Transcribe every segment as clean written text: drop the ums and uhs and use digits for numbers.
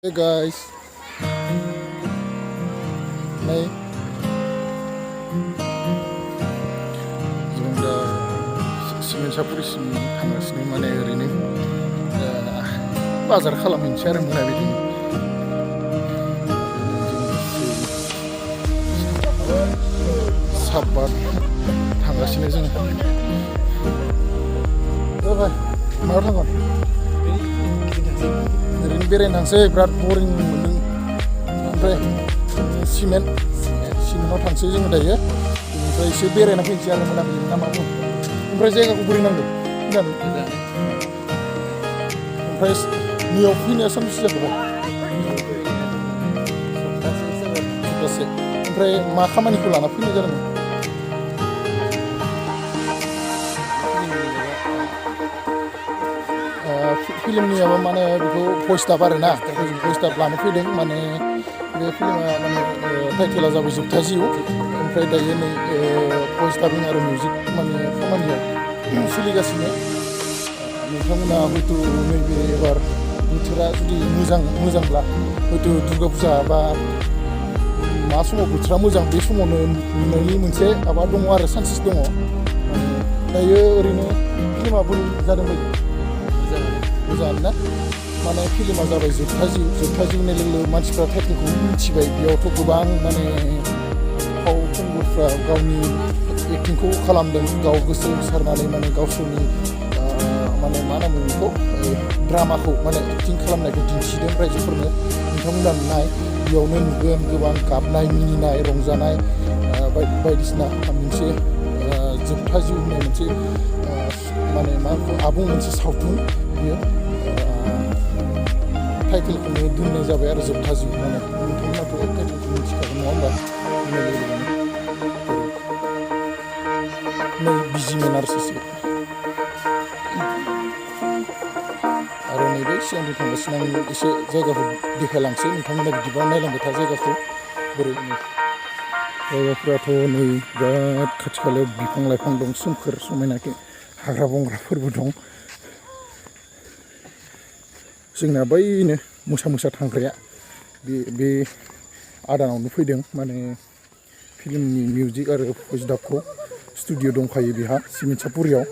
Hey guys, May जों दा Cimensaporiसिम थांगासिनो माने ओरैनो बाजार खालामहैनोसै आरो मोनाबिलिनि साबा थांगासिनो जों भाइ मायाव थांगोन ओरैनो बेरायनो थांसै बिराद बरिं मोनदों ओमफ्राय सिमेन्टआव थांसै जोङो दायो ओमफ्राय एसे बेरायना फैनोसै आरो मोनाबिलिनि ना मा बुङो ओमफ्राय जायगाखौ बोरै नांदों ओमफ्राय नैयाव फैनाया सानबेसे जाखो सप्तासे ओमफ्राय मा खामानिखौ लाना फैनाय जादोंमोन फिल्मनि माबा माने बेखौ भइस डाब आरो ना भइस डाब लानो फैदों माने बे फिल्मा माने टाइटेला जाबाय जोबथा जिउ ओमफ्राय दायो नै भइस डाबिं आरो मिउजिक माने खामानियाव सोलिगासिनो नोंथांमोना हयथ' नैबे एबार बोथोरा जुदि मोजांब्ला हयथ' दुर्गा फुजा बा मा समाव बोथोरा मोजां बे समावनो नुनायनि मोनसे माबा दङ आरो चान्सेस दङ दायो ओरैनो फिल्मा बोरै जादों बायदि मोजाङानो ना माने फिल्मा जाबाय जोबथा जिउ होननाय लोगो लोगो मानसिफ्रा टाइटेलखौ मिथिबाय बेयावथ' गोबां माने फावखुंगुरफ्रा गावनि एक्टिंखौ खालामदों गाव गोसो होसारनानै माने गावसोरनि माने मा होनो बेखौ ड्रामाखौ माने एक्टिं खालामनायखौ दिन्थिदों रायजोफोरनो नोंथांमोना नुनाय बेयावनो नुगोन गोबां गाबनाय मिनिनाय रंजानाय बायदिसिना मोनसे जोबथा जिउ होननाय मोनसे माने मा आबुं मोनसे सावथुन बियो टाइटेलखौनो दोननाय जाबाय आरो जोबथा जिउ माने नोंथांमोनाथ' टाइटेलखौ मिथिखागोन नङा होमबा नै बिजिमोन आरो सासे आरो नैबे सिगांथिं थांगासिनो आं एसे जायगाखौ देखायलांसै नोंथांमोना बिदिबा नायलांबाय था जायगाखौ बोरै जायगाफोराथ' नै बिराद खाथि खालायाव बिफां लाइफां दं सोमखोर समायनाखि हाग्रा बंग्राफोरबो दं जोंना बैनो मोसा थांग्राया बे आदानावनो फैदों माने फिल्मनि मिउजिक आरो भइस डाबखौ स्टुडिअ दंखायो बेहा चिमेन्सापरियाव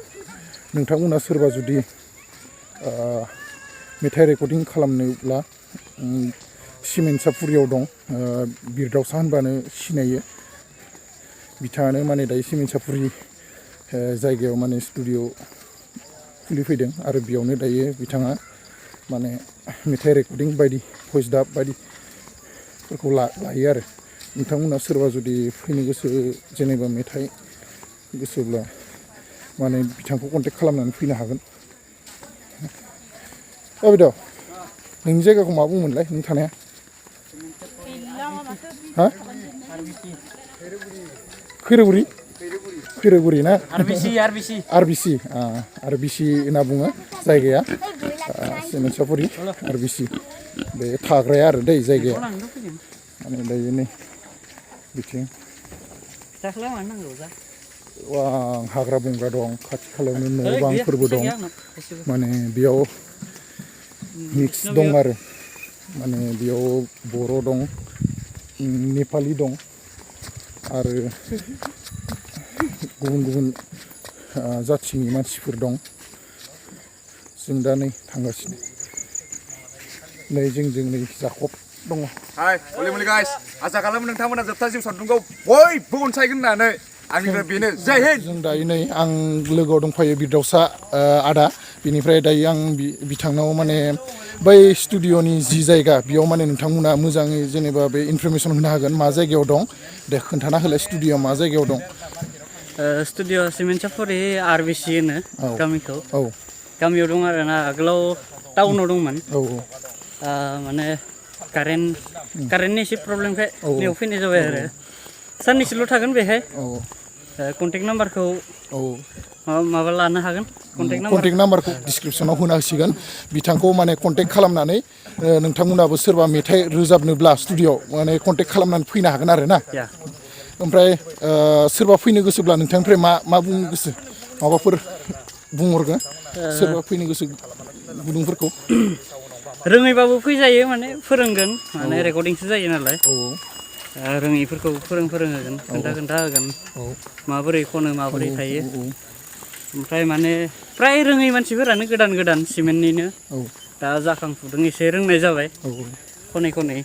नोंथांमोना सोरबा जुदि मेथाइ रेकर्डिं खालामनोब्ला चिमेन्सापरियाव दं बिरदावसा होनबानो सिनायो बिथाङानो माने दायो चिमेन्सापरि जायगायाव माने स्टुडिअ खुलिफैदों आरो बेयावनो दायो बिथाङा माने मेथाइ रेकर्डिं बायदि भइस डाब बायदिफोरखौ लायो आरो नोंथांमोना सोरबा जुदि फैनो गोसो जेनेबा मेथाइ गोसोब्ला माने बिथांखौ कन्टेक्ट खालामनानै फैनो हागोन बिद' नोंनि जायगाखौ मा बुंमोनलाय नों थानाया हा खैरोबुरि ना आरबिसि होनना बुङो जायगाया चिमेन्सापरि आरबिसि बे थाग्राया आरो दै जायगाया माने दायो नै बिथिं हाग्रा बंग्रा दं खाथि खालायावनो न' बांफोरबो दं माने बेयाव मिक्स दं आरो माने बेयाव बर' दं नेपालि दं आरो गुबुन जाथिनि मानसिफोर दं जों दा नै थांगासिनो नै जोंजों नै जाखब दङ हाय मुलि गाइस आसा खालामो नोंथांमोना जोबथा जिउ सावथुनखौ बयबो अनसायगोन होननानै आंनिफ्राय बेनो जय हिन्द जों दायो नै आं लोगोआव दंफायो बिरदावसा आदा बिनिफ्राय दायो आं बिथांनाव माने बै स्टुडिअनि जि जायगा बेयाव माने नोंथांमोना मोजाङै जेनेबा बे इनफरमेसन होनो हागोन मा जायगायाव दं दे खोन्थाना होलाय स्टुडिअ मा जायगायाव दं स्टुडिअ चिमेन्सापरि आरबिसि होनो गामिखौ औ गामियाव दं आरोना आगोलाव टाउनाव दंमोन माने कारेन्टनि एसे प्रब्लेमखाय नैयाव फैनाय जाबाय आरो साननैसोल' थागोन बेहाय कन्टेक्ट नाम्बारखौ माबा लानो हागोन कन्टेक्ट नाम्बारखौ डिसक्रिपसनाव होना होसिगोन बिथांखौ माने कन्टेक्ट खालामनानै नोंथांमोनाबो सोरबा मेथाइ रोजाबनोब्ला स्टुडिअ माने कन्टेक्ट खालामनानै फैनो हागोन आरो ना ओमफ्राय सोरबा फैनो गोसोब्ला नोंथांनिफ्राय मा बुंनो गोसो माबाफोर बुंहरगोन सोरबा फैनो गोसो गुदुंफोरखौ रोङैबाबो फैजायो माने फोरोंगोन माने रेकर्डिंसो जायो नालाय औ रोङैफोरखौ फोरोंहोगोन खोन्था होगोन माबोरै खनो माबोरै थायो ओमफ्राय माने फ्राय रोङै मानसिफोरानो गोदान सिमेन्टनिनो दा जाखांफुदों एसे रोंनाय जाबाय खनै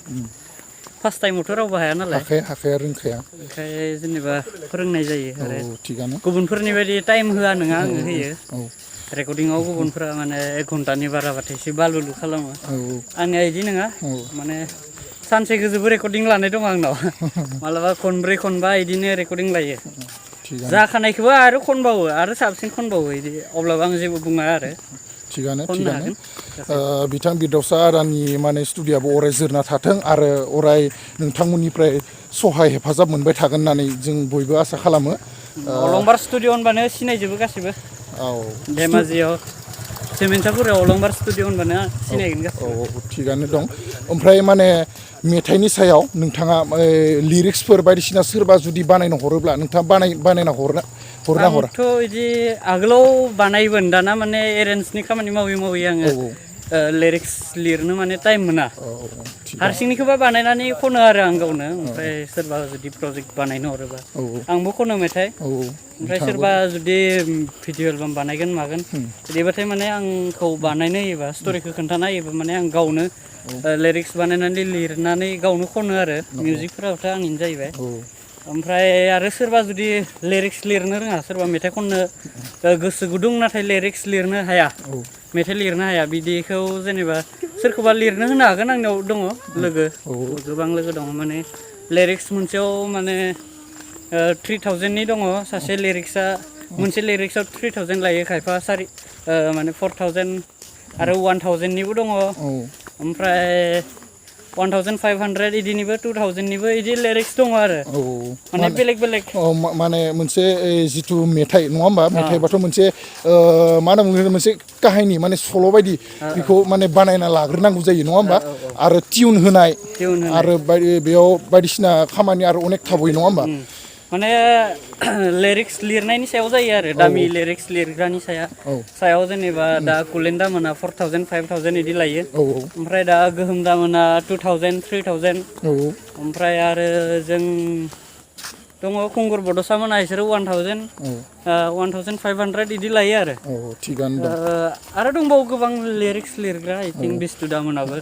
फार्स्ट टाइमावथ' रावबो हाया नालाय हाखाया रोंखाया ओमफ्राय जेनेबा फोरोंनाय जायो आरो थिगानो गुबुनफोरनि बायदि टाइम होआ नङा आङो होयो रेकर्डिंआव गुबुनफोरा माने 1 घन्टानि बाराबाथाय एसे बालुलु खालामो आंनिया इदि नङा माने सानसे गोजोबो रेकर्डिं लानाय दं आंनाव मालाबा खनब्रै खनबा इदिनो रेकर्डिं लायो जाखानायखौबो आरो खनबावो आरो साबसिन खनबावो इदि अब्लाबो आं जेबो बुङा आरो थिगानो बिथां बिरदावसा आदानि माने स्टुडिय'आबो अराय जोरना थाथों आरो अराय नोंथांमोननिफ्राय सहाय हेफाजाब मोनबाय थागोन होननानै जों बयबो आसा खालामो अलंबार स्टुडिअ होनबानो सिनायजोबो गासिबो धेमाजियाव सिमेन्सापुरियाव अलंबार स्टुडिअ होनबानो सिनायगोन गासिबो थिगानो दं ओमफ्राय माने मेथाइनि सायाव नोंथाङा लिरिक्सफोर बायदिसिना सोरबा जुदि बानायनो हरोब्ला नोंथाङा बानायना हरा आंथ' इदि आगोलाव बानायोमोन दाना माने एरेन्जनि खामानि मावै आङो लिरिक्स लिरनो माने टाइम मोना हारसिंनिखौबा बानायनानै खनो आरो आं गावनो ओमफ्राय सोरबा जुदि प्रजेक्ट बानायनो हरोबा आंबो खनो मेथाइ ओमफ्राय सोरबा जुदि भिडिअ एलबाम बानायगोन मागोन बिदिबाथाय माने आंखौ बानायनो होयोबा स्ट'रिखौ खोन्थाना होयोबा माने आं गावनो लिरिक्स बानायनानै लिरनानै गावनो खनो आरो मिउजिकफोराबोथ' आंनिनो जाहैबाय ओमफ्राय आरो सोरबा जुदि लिरिक्स लिरनो रोङा सोरबा मेथाइ खननो गोसो गुदुं नाथाय लिरिक्स लिरनो हाया मेथाइ लिरनो हाया बिदिखौ जेनेबा सोरखौबा लिरनो होनो हागोन आंनियाव दङ लोगो गोबां लोगो दङ माने लिरिक्स मोनसेयाव माने 3000नि दङ सासे लिरिक्सआ मोनसे लिरिक्सआव 3000 लायो खायफा माने 4000 आरो 1000निबो दङ ओमफ्राय 1500 इदिनिबो 2000निबो इदि लिरिक्स दङ आरो माने बेलेग माने मोनसे जिथु मेथाइ नङा होमबा मेथाइबाथ' मोनसे मा होनना बुङो मोनसे काहिनि माने सल' बायदि बेखौ माने बानायना लाग्रोनांगौ जायो नङा होमबा आरो टिउन होनाय आरो बेयाव बायदिसिना खामानि आरो अनेक थाबायो नङा होमबा माने लिरिक्स लिरनायनि सायाव जायो आरो दामि लिरिक्स लिरग्रानि सायाव जेनेबा दा कुलेन दामोना 4000 5000 इदि लायो ओमफ्राय दा गोहोम दामोना 2000 3000 ओमफ्राय आरो जों दङ खुंगुर बड'सा मोना बिसोरो 1000 1500 इदि लायो आरो थिगानो दं आरो दंबावो गोबां लिरिक्स लिरग्रा आइ थिंक बिस्टु दामोनाबो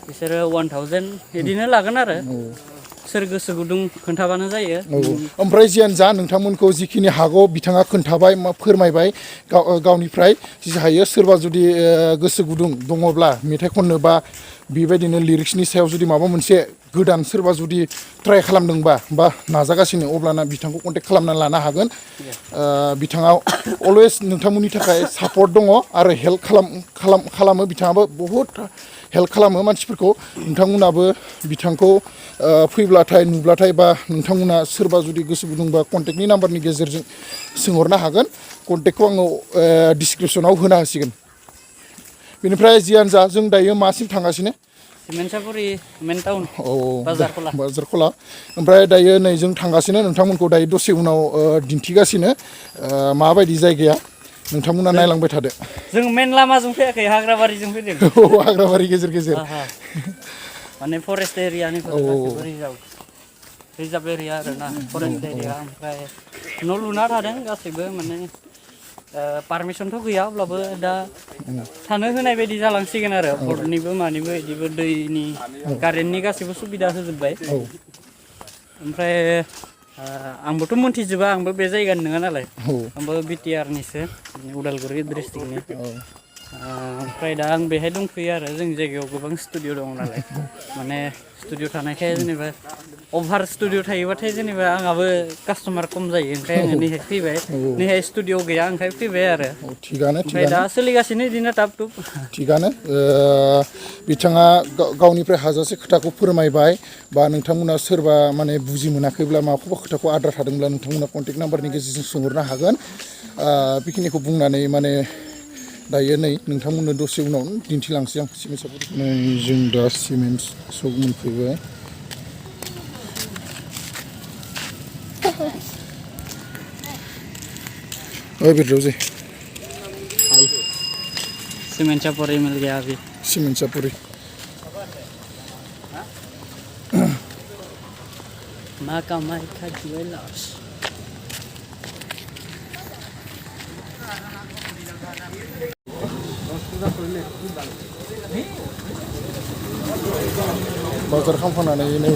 बिसोरो 1000 इदिनो लागोन आरो सोर गोसो गुदुं खोन्थाबानो जायो ओमफ्राय जियानो जा नोंथांमोनखौ जिखिनि हागौ बिथाङा खोन्थाबाय फोरमायबाय गावनिफ्राय जि हायो सोरबा जुदि गोसो गुदुं दङब्ला मेथाइ खननो बा बेबायदिनो लिरिक्सनि सायाव जुदि माबा मोनसे गोदान सोरबा जुदि ट्राइ खालामदोंबा बा नाजागासिनो अब्लाना बिथांखौ कन्टेक्ट खालामना लानो हागोन बिथाङा अलवेज नोंथांमोननि थाखाय सापर्ट दङ आरो हेल्प खालामो बिथाङाबो बहुद हेल्प खालामो मानसिफोरखौ नोंथांमोनाबो बिथांखौ फैब्लाथाय नुब्लाथाय बा नोंथांमोना सोरबा जुदि गोसो गुदुंबा कन्टेक्टनि नाम्बारनि गेजेरजों सोंहरनो हागोन कन्टेक्टखौ आङो डिसक्रिपसनाव होना होसिगोन बेनिफ्राय जियानो जा जों दायो मासिम थांगासिनो चिमेन्सापुरि मेन टाउन बाजार खला ओमफ्राय दायो नै जों थांगासिनो नोंथांमोनखौ दायो दसे उनाव दिन्थिगासिनो माबायदि जायगाया नोंथांमोना नायलांबाय थादो जों मेन लामाजों फैयाखै हाग्राबारिजों फैदों हाग्राबारि गेजेर माने फरेस्ट एरियानिफ्राय रिजार्भ एरिया आरोना फरेस्ट एरिया ओमफ्राय न' लुना थादों गासैबो माने पारमिसनथ' गैया अब्लाबो दा थानो होनाय बायदि जालांसिगोन आरो हरनिबो मानिबो बिदिबो दैनि कारेन्टनि गासैबो सुबिदा होजोब्बाय ओमफ्राय आंबोथ' मोनथिजोबा आंबो बे जायगानि नङा नालाय आंबो बिटिआरनिसो उदालगुरि डिस्ट्रिक्टनि ओमफ्राय दा आं बेहाय दंफैयो आरो जोंनि जायगायाव गोबां स्टुडिअ दङ नालाय माने स्टुडिअ थानायखाय जेनेबा अभार स्टुडिअ थायोबाथाय जेनेबा आंहाबो कास्टमार खम जायो ओंखायनो आङो नैहाय फैबाय नैहाय स्टुडिअ गैया ओंखायनो फैबाय आरो ओमफ्राय दा सोलिगासिनो बिदिनो टाप टुप थिगानो बिथाङा गावनिफ्राय हाजासे खोथाखौ फोरमायबाय बा नोंथांमोना सोरबा माने बुजि मोनाखैब्ला माखौबा खोथाखौ आद्रा थादोंब्ला नोंथांमोना कन्टेक्ट नाम्बारनि गेजेरजों सोंहरनो हागोन बेखिनिखौ बुंनानै माने दायो नै नोंथांमोननो दसे उनाव दिन्थिलांसै आं सिमेन्सापुरि नै जों दा सिमेन्ट सक मोनफैबाय Cimensapori मिल गया अभी Cimensapori Makamaika Dwellers. बाजार खालामफानानै नै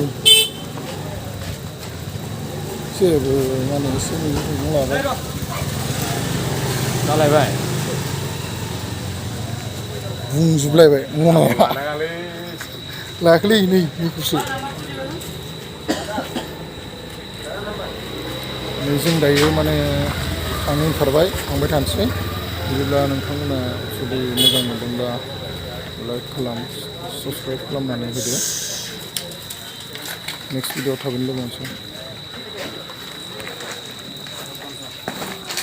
जेबो माने एसे मैगं लाबाय जालायबाय बुंजोबलायबाय मनाया लायाखैलै नै बेखौसो जों दायो माने थांनो ओंखारबाय थांबाय थानोसै बिदिब्ला नोंथांमोना जुदि मोजां मोनदोंब्ला लाइक खालाम साबस्क्राइब खालामनानै होदो नेक्स्ट भिडिअ थाबैनो लोगो मोनसै